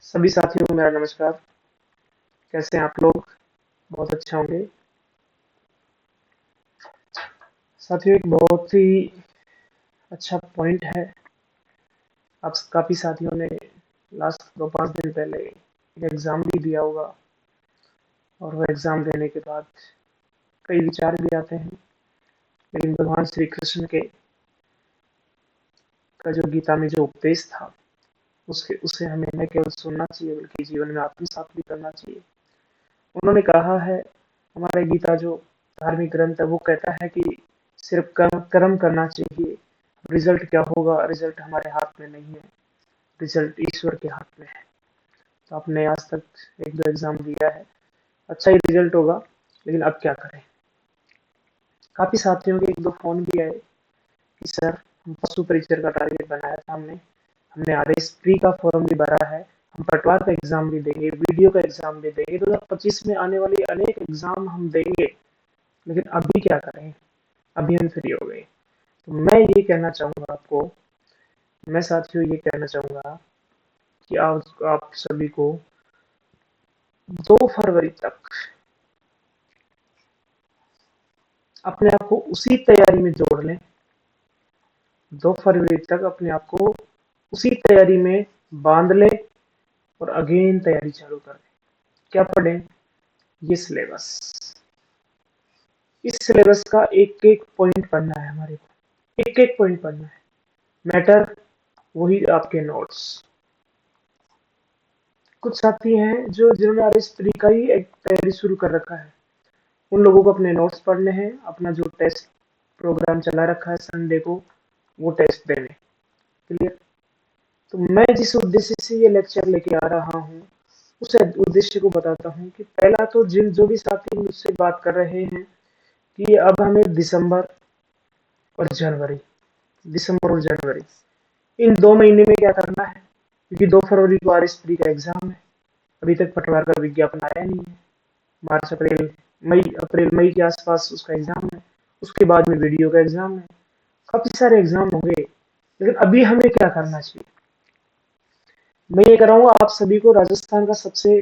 सभी साथियों को मेरा नमस्कार। कैसे हैं आप लोग? बहुत अच्छे होंगे। साथियों, एक बहुत ही अच्छा पॉइंट है। आप काफ़ी साथियों ने लास्ट 2-5 दिन पहले एक एग्ज़ाम भी दिया होगा, और वह एग्ज़ाम देने के बाद कई विचार भी आते हैं। लेकिन भगवान श्री कृष्ण के का जो गीता में जो उपदेश था, उसके उसे हमें न केवल सुनना चाहिए बल्कि जीवन में आत्मसात भी करना चाहिए। उन्होंने कहा है, हमारा गीता जो धार्मिक ग्रंथ है वो कहता है कि सिर्फ कर्म कर्म करना चाहिए। रिजल्ट क्या होगा, रिजल्ट हमारे हाथ में नहीं है, रिजल्ट ईश्वर के हाथ में है। तो आपने आज तक 1-2 एग्जाम दिया है, अच्छा ही रिजल्ट होगा, लेकिन अब क्या करें। काफी साथियों के 1-2 फोन भी आए कि सर, हम पशु परीक्षर का टारगेट बनाया था, हमने हमने आरएस प्री का फॉर्म भी भरा है, हम पटवार का एग्जाम भी देंगे, वीडियो का एग्जाम भी देंगे, 2025 में आने वाली अनेक एग्जाम हम देंगे, लेकिन अभी क्या करें। अभी हम फ्री हो गए। तो मैं ये कहना चाहूंगा आपको, मैं साथियों ये कहना चाहूंगा कि आप सभी को 2 फरवरी तक अपने आप को उसी तैयारी में जोड़ लें। 2 फरवरी तक अपने आप को उसी तैयारी में बांध लें और अगेन तैयारी चालू कर दें। क्या पढ़ें? ये सिलेबस, इस सिलेबस का एक एक पॉइंट पढ़ना है हमारे को, एक एक पॉइंट पढ़ना है। मैटर वही आपके नोट्स। कुछ साथी हैं जो जिन्होंने आरएस प्री का ही एक तैयारी शुरू कर रखा है, उन लोगों को अपने नोट्स पढ़ने हैं, अपना जो टेस्ट प्रोग्राम चला रखा है संडे को, वो टेस्ट देने। क्लियर? तो मैं जिस उद्देश्य से ये लेक्चर लेके आ रहा हूँ, उस उद्देश्य को बताता हूँ कि पहला तो जिन जो भी साथी मुझसे बात कर रहे हैं कि अब हमें दिसंबर और जनवरी, दिसंबर और जनवरी, इन 2 महीने में क्या करना है, क्योंकि 2 फरवरी को आरएस प्री का एग्जाम है। अभी तक पटवार का विज्ञापन आया नहीं है। मार्च अप्रैल अप्रैल मई के आसपास उसका एग्जाम है। उसके बाद में वीडियो का एग्जाम है। काफी सारे एग्जाम होंगे, लेकिन अभी हमें क्या करना चाहिए। मैं ये कर रहा हूँ आप सभी को राजस्थान का सबसे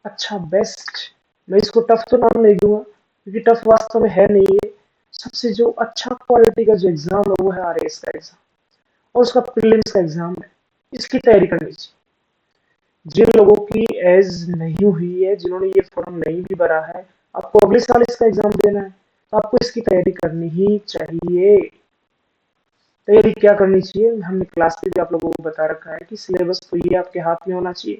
अच्छा बेस्ट, मैं इसको टफ तो नाम नहीं दूंगा क्योंकि टफ वास्तव में है नहीं है, सबसे जो अच्छा क्वालिटी का जो एग्जाम है वो है आरएएस का एग्जाम, और उसका प्रीलिम्स का एग्जाम है। इसकी तैयारी करनी चाहिए। जिन लोगों की एज नहीं हुई है, जिन्होंने ये फॉर्म नहीं भी भरा है, आपको अगले साल इसका एग्जाम देना है, तो आपको इसकी तैयारी करनी ही चाहिए। तैयारी क्या करनी चाहिए, हमने क्लास में भी आप लोगों को बता रखा है कि सिलेबस तो ये आपके हाथ में होना चाहिए।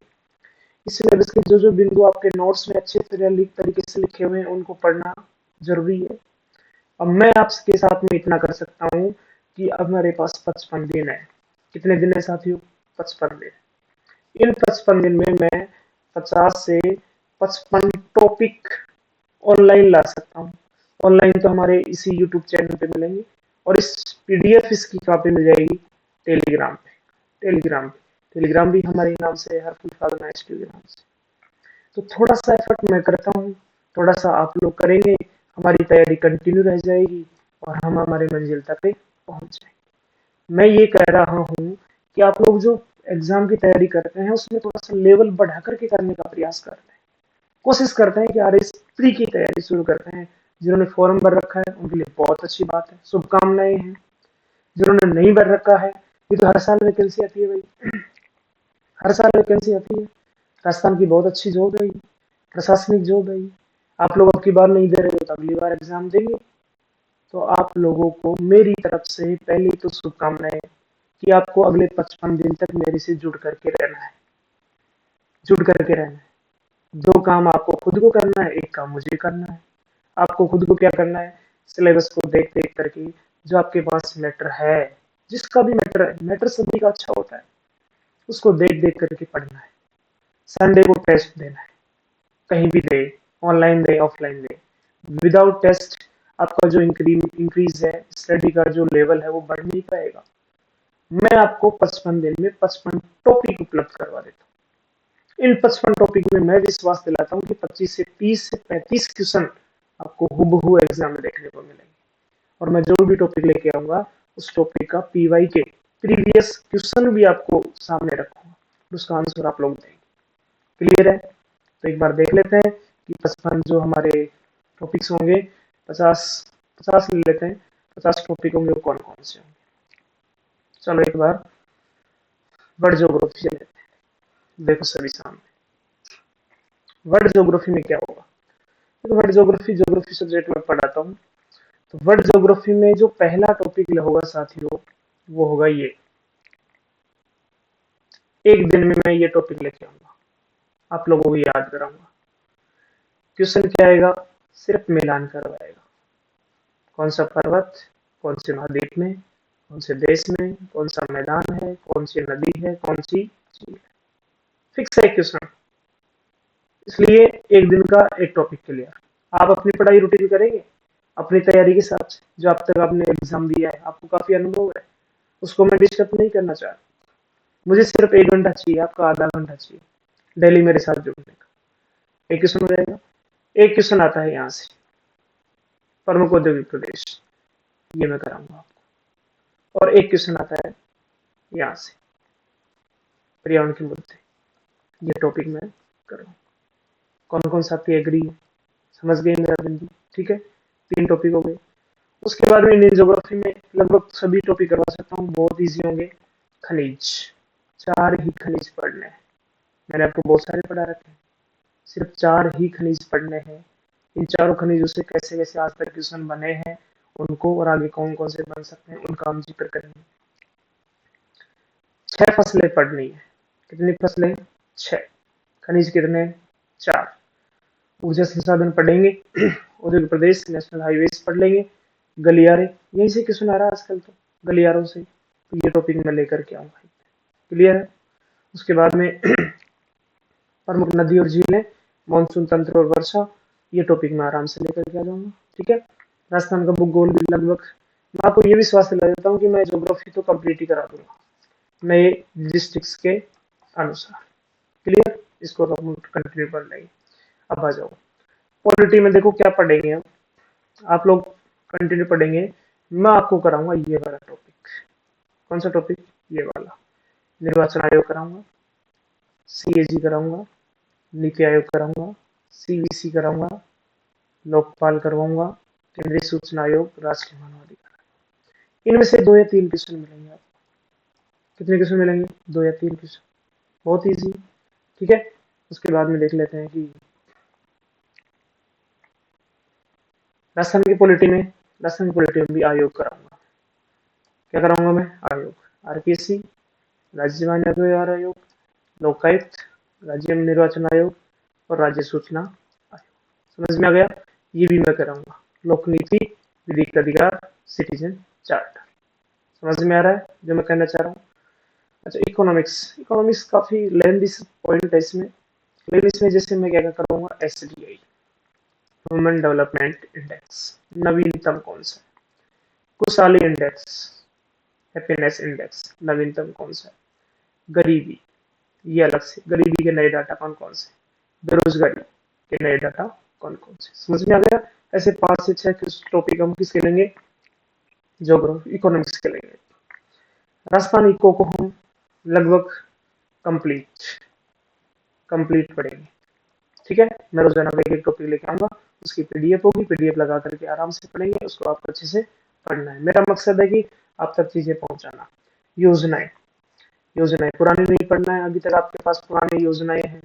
इस सिलेबस के जो जो बिंदु आपके नोट्स में अच्छे तरीके से लिखे हुए हैं उनको पढ़ना जरूरी है। अब मैं आपके साथ में इतना कर सकता हूँ कि अब मेरे पास 55 दिन है। कितने दिन है साथियों? 55 दिन। इन 55 दिन में मैं 50 से 55 टॉपिक ऑनलाइन ला सकता हूँ। ऑनलाइन तो हमारे इसी यूट्यूब चैनल पे मिलेंगे, और इस पीडीएफ इसकी कॉपी मिल जाएगी टेलीग्राम पे। टेलीग्राम भी हमारे नाम से है, हरफुल फादर के नाम से। तो थोड़ा सा एफर्ट मैं करता हूँ, थोड़ा सा आप लोग करेंगे, हमारी तैयारी कंटिन्यू रह जाएगी और हम हमारे मंजिल तक पहुंच जाएंगे। मैं ये कह रहा हूँ कि आप लोग जो एग्जाम की तैयारी करते हैं उसमें थोड़ा सा लेवल बढ़ा करके करने का प्रयास करते हैं, कोशिश करते हैं कि आरएस प्री की तैयारी शुरू करते हैं। जिन्होंने फॉर्म भर रखा है उनके लिए बहुत अच्छी बात है, शुभकामनाएं हैं। जिन्होंने नहीं भर रखा है, ये तो हर साल वैकेंसी आती है भाई, हर साल वैकेंसी आती है। राजस्थान की बहुत अच्छी जॉब है, प्रशासनिक जॉब है। आप लोग अब की बार नहीं दे रहे हो तो अगली बार एग्जाम देंगे। तो आप लोगों को मेरी तरफ से पहली तो शुभकामनाएं कि आपको अगले 55 दिन तक मेरे से जुड़ करके रहना है, जुड़ करके रहना है। 2 काम आपको खुद को करना है, एक काम मुझे करना है। आपको खुद को क्या करना है, सिलेबस को देख देख करके जो आपके पास मैटर है, जिसका भी मैटर है, मैटर सभी का अच्छा होता है, उसको देख देख करके पढ़ना है। संडे को टेस्ट देना है, कहीं भी दे, ऑनलाइन दे ऑफलाइन दे। विदाउट टेस्ट आपका जो इंक्रीज है, स्टडी का जो लेवल है वो बढ़ नहीं पाएगा। मैं आपको 55 दिन में 55 टॉपिक उपलब्ध करवा देता हूँ। इन 55 टॉपिक में मैं विश्वास दिलाता हूँ कि 25 से 30 से 35 क्वेश्चन आपको हुबहू एग्जाम में देखने को मिलेंगे। और मैं जो भी टॉपिक लेके आऊंगा उस टॉपिक का पीवाई के प्रीवियस क्वेश्चन भी आपको सामने रखूंगा, उसका आंसर आप लोग देंगे। क्लियर है? तो एक बार देख लेते हैं कि 55 जो हमारे टॉपिक्स होंगे, 50 50 ले लेते हैं, 50 टॉपिक होंगे वो कौन कौन से होंगे। चलो एक बार वर्ल्ड ज्योग्राफी से लेते हैं। देखो सभी सामने, वर्ल्ड ज्योग्राफी में क्या होगा। तो वर्ल्ड ज्योग्राफी ज्योग्राफी सब्जेक्ट में पढ़ाता हूँ। तो वर्ल्ड ज्योग्राफी में जो पहला टॉपिक होगा साथियों, वो होगा ये। एक दिन में मैं ये टॉपिक लेके आऊंगा, आप लोगों को याद कराऊंगा। क्वेश्चन क्या आएगा, सिर्फ मिलान करवाएगा। कौन सा पर्वत, कौन से महाद्वीप में, कौन से देश में, कौन सा मैदान है, कौन सी नदी है, कौन सी झील है। फिक्स है क्वेश्चन। इसलिए एक दिन का एक टॉपिक क्लियर। आप अपनी पढ़ाई रूटीन करेंगे अपनी तैयारी के साथ, जो अब तक आपने एग्जाम दिया है, आपको काफी अनुभव है, उसको मैं डिस्टर्ब नहीं करना चाह रहा। मुझे सिर्फ 1 घंटा चाहिए, आपका आधा घंटा चाहिए डेली मेरे साथ जुड़ने का। एक क्वेश्चन हो जाएगा। एक क्वेश्चन आता है यहाँ से, प्रमुख औद्योगिक प्रदेश, ये मैं कराऊंगा आपको। और एक क्वेश्चन आता है यहाँ से, पर्यावरण के मुद्दे, ये टॉपिक मैं करूँगा। कौन कौन सा आपकी एग्री है, समझ गए मेरा बिंदु? ठीक है, 3 टॉपिक हो गए। उसके बाद में इंडियन ज्योग्राफी में लगभग सभी टॉपिक करवा सकता हूँ, बहुत इजी होंगे। खनिज, 4 ही खनिज पढ़ने हैं। मैंने आपको बहुत सारे पढ़ा रखे हैं, सिर्फ 4 ही खनिज पढ़ने हैं। इन चारों खनिजों से कैसे कैसे आज तक क्वेश्चन बने हैं उनको, और आगे कौन कौन से बन सकते हैं उनका हम जिक्र करेंगे। 6 फसलें पढ़नी है। कितनी फसलें? 6। खनिज कितने? 4। ऊर्जा संसाधन पढ़ेंगे, औद्योगिक प्रदेश, नेशनल हाईवेज पढ़ लेंगे, गलियारे, यहीं से क्वेश्चन आ रहा है आजकल तो, गलियारों से, तो ये टॉपिक मैं लेकर के आऊंगा। क्लियर है? उसके बाद में प्रमुख नदी और झीलें, मानसून तंत्र और वर्षा, ये टॉपिक मैं आराम से लेकर के आ जाऊंगा। ठीक है, राजस्थान का भूगोल भी लगभग, मैं आपको ये विश्वास दिला देता हूँ कि मैं ज्योग्राफी तो कंप्लीट ही करा दूंगा नए डिस्ट्रिक्ट्स के अनुसार। क्लियर, इसको हम कंटिन्यू कर लेंगे। अब आ जाओ पॉलिटी में, देखो क्या पढ़ेंगे हम, आप लोग कंटिन्यू पढ़ेंगे। मैं आपको कराऊंगा ये वाला टॉपिक। कौन सा टॉपिक? ये वाला। निर्वाचन आयोग कराऊंगा, सीएजी कराऊंगा, नीति आयोग कराऊंगा, सीवीसी कराऊंगा, लोकपाल करवाऊंगा, केंद्रीय सूचना आयोग, राष्ट्रीय मानवाधिकार। इनमें से 2 या 3 क्वेश्चन मिलेंगे आपको। कितने क्वेश्चन मिलेंगे? 2 या 3 क्वेश्चन, बहुत इजी। ठीक है, उसके बाद में देख लेते हैं कि राजस्थान की पॉलिटी में, राजस्थान की पॉलिटी में भी आयोग कराऊंगा। क्या कराऊंगा मैं? आयोग, आरपीएससी, राज्य मान्यता आयोग, लोकायुक्त, राज्य निर्वाचन आयोग और राज्य सूचना आयोग। समझ में आ गया? ये भी मैं कराऊंगा। लोक नीति, विधिक अधिकार, सिटीजन चार्टर। समझ में आ रहा है जो मैं कहना चाह रहा हूँ? अच्छा, इकोनॉमिक्स, इकोनॉमिक्स काफी लेंथी पॉइंट है इसमें, लेकिन इसमें जैसे मैं क्या करूंगा, एसडीआई, ह्यूमन डेवलपमेंट इंडेक्स, नवीनतम कौन सा? खुशहाली इंडेक्स, हैप्पीनेस इंडेक्स, नवीनतम कौन सा? गरीबी, ये अलग से, गरीबी के नए डाटा कौन कौन से? बेरोजगारी के नए डाटा कौन कौन से? समझ में आ गया? ऐसे 5 से 6 टॉपिक हम किसके लेंगे? ज्योग्राफी, इकोनॉमिक्स के लेंगे। राजस्थान इको को हम लगभग कंप्लीट कंप्लीट पढ़ेंगे। ठीक है, मैं रोजाना एक एक टॉपिक लेके आऊंगा, उसकी पीडीएफ होगी, पीडीएफ लगा करके आराम से पढ़ेंगे, उसको आपको अच्छे से पढ़ना है। मेरा मकसद है कि आप तक चीजें पहुंचाना। योजनाएं, योजनाएं पुरानी नहीं पढ़ना है, अभी तक आपके पास पुरानी योजनाएं हैं।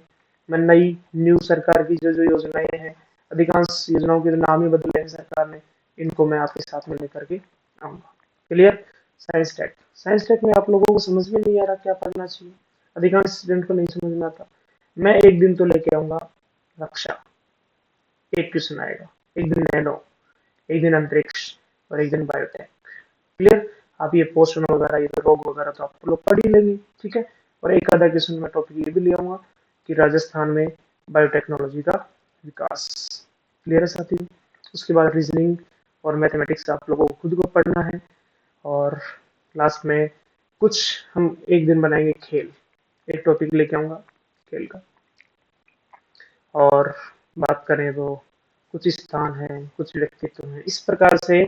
मैं नई न्यू सरकार की जो जो योजनाएं हैं, अधिकांश योजनाओं के नाम ही बदले हैं सरकार ने, इनको मैं आपके साथ में लेकर के आऊंगा। Clear? Science tech, science tech में आप लोगों को समझ में नहीं आ रहा क्या पढ़ना चाहिए, अधिकांश स्टूडेंट को नहीं समझ में आता। मैं एक दिन तो लेके आऊंगा रक्षा, एक क्वेश्चन आएगा, एक दिन नैनो, एक दिन अंतरिक्ष और एक दिन बायोटेक। क्लियर? आप ये पोषण वगैरह, ये रोग वगैरह तो आप लोग पढ़ ही लेंगे। ठीक है, और एक आधा क्वेश्चन में टॉपिक ये भी ले आऊंगा कि राजस्थान में बायोटेक्नोलॉजी का विकास। क्लियर है साथी? उसके बाद रीजनिंग और मैथमेटिक्स आप लोगों को खुद को पढ़ना है। और लास्ट में कुछ हम एक दिन बनाएंगे खेल, एक टॉपिक लेके आऊंगा खेल का। और बात करें तो कुछ स्थान है, कुछ व्यक्तित्व है, इस प्रकार से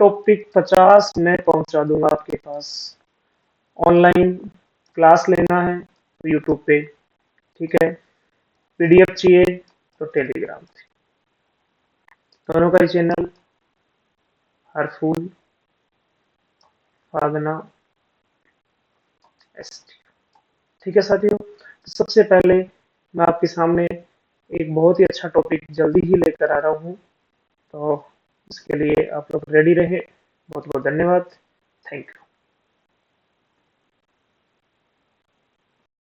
टॉपिक 50 मैं पहुंचा दूंगा आपके पास। ऑनलाइन क्लास लेना है तो यूट्यूब पे, ठीक है, पीडीएफ चाहिए तो टेलीग्राम से। दोनों का ही चैनल हरफूल फागना एसटी। ठीक है साथियों, तो सबसे पहले मैं आपके सामने एक बहुत ही अच्छा टॉपिक जल्दी ही लेकर आ रहा हूँ, तो इसके लिए आप लोग रेडी रहे। बहुत बहुत धन्यवाद। Thank you.